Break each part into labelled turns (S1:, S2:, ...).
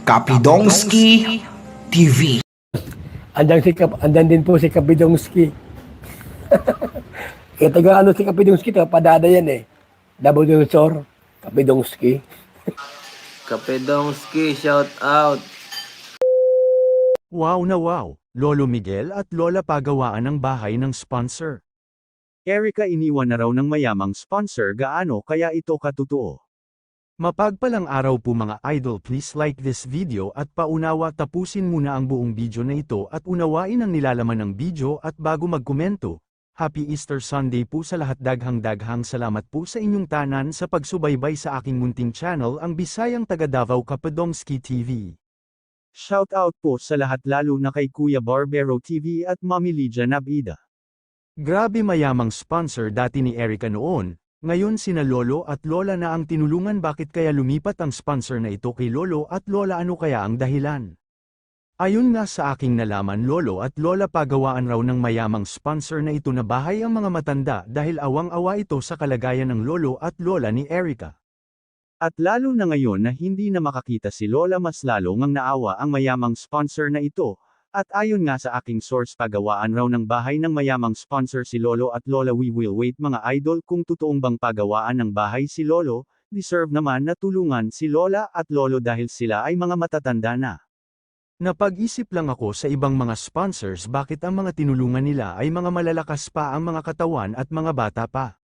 S1: Kapidongski TV.
S2: Andan din po si Kapidongski. Taga ano si Kapidongski, taga Padada yan eh. Nabudunsor, Kapidongski.
S3: Kapedongski, shout out.
S4: Wow na wow, Lolo Miguel at Lola pagawaan ng bahay ng sponsor. Erica iniwan na raw ng mayamang sponsor, gaano kaya ito katotoo? Mapagpalang araw po mga idol, please like this video at paunawa tapusin muna ang buong video na ito at unawain ang nilalaman ng video at bago magkomento. Happy Easter Sunday po sa lahat, daghang salamat po sa inyong tanan sa pagsubaybay sa aking munting channel, ang Bisayang Taga Davao Kapidongski TV. Shout out po sa lahat, lalo na kay Kuya Barbero TV at Mommy Lydia Nabida. Grabe mayamang sponsor dati ni Erica noon, ngayon sina Lolo at Lola na ang tinulungan. Bakit kaya lumipat ang sponsor na ito kay Lolo at Lola, ano kaya ang dahilan? Ayon nga sa aking nalaman, Lolo at Lola pagawaan raw ng mayamang sponsor na ito na bahay ang mga matanda dahil awang-awa ito sa kalagayan ng Lolo at Lola ni Erica. At lalo na ngayon na hindi na makakita si Lola, mas lalo ngang naawa ang mayamang sponsor na ito. At ayon nga sa aking source, pagawaan raw ng bahay ng mayamang sponsor si Lolo at Lola. We will wait mga idol kung totoong bang pagawaan ng bahay si Lolo. Deserve naman na tulungan si Lola at Lolo dahil sila ay mga matatanda na. Napag-isip lang ako sa ibang mga sponsors, bakit ang mga tinulungan nila ay mga malalakas pa ang mga katawan at mga bata pa.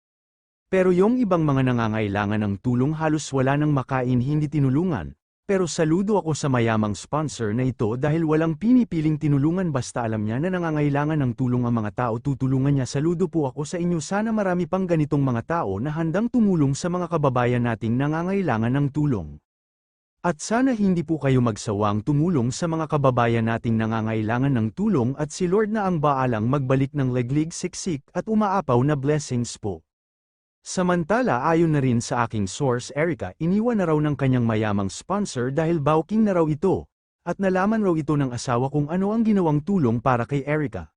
S4: Pero yung ibang mga nangangailangan ng tulong halos wala nang makain, hindi tinulungan. Pero saludo ako sa mayamang sponsor na ito dahil walang pinipiling tinulungan, basta alam niya na nangangailangan ng tulong ang mga tao, tutulungan niya. Saludo po ako sa inyo, sana marami pang ganitong mga tao na handang tumulong sa mga kababayan nating nangangailangan ng tulong. At sana hindi po kayo magsawang tumulong sa mga kababayan nating nangangailangan ng tulong at si Lord na ang baalang magbalik ng leglig, siksik at umaapaw na blessings po. Samantala, ayon na rin sa aking source, Erica iniwan na raw ng kanyang mayamang sponsor dahil bawking na raw ito, at nalaman raw ito ng asawa kung ano ang ginawang tulong para kay Erica.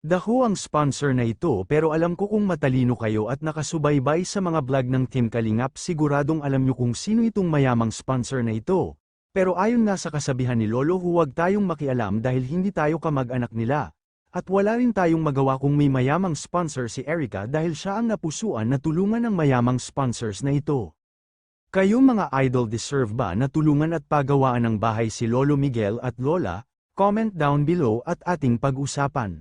S4: Daho ang sponsor na ito, pero alam ko kung matalino kayo at nakasubaybay sa mga vlog ng Team Kalingap, siguradong alam nyo kung sino itong mayamang sponsor na ito. Pero ayon nga sa kasabihan ni Lolo, huwag tayong makialam dahil hindi tayo kamag-anak nila. At wala rin tayong magawa kung may mayamang sponsor si Erica dahil siya ang napusuan na tulungan ng mayamang sponsors na ito. Kayo mga idol, deserve ba na tulungan at pagawaan ng bahay si Lolo Miguel at Lola? Comment down below at ating pag-usapan.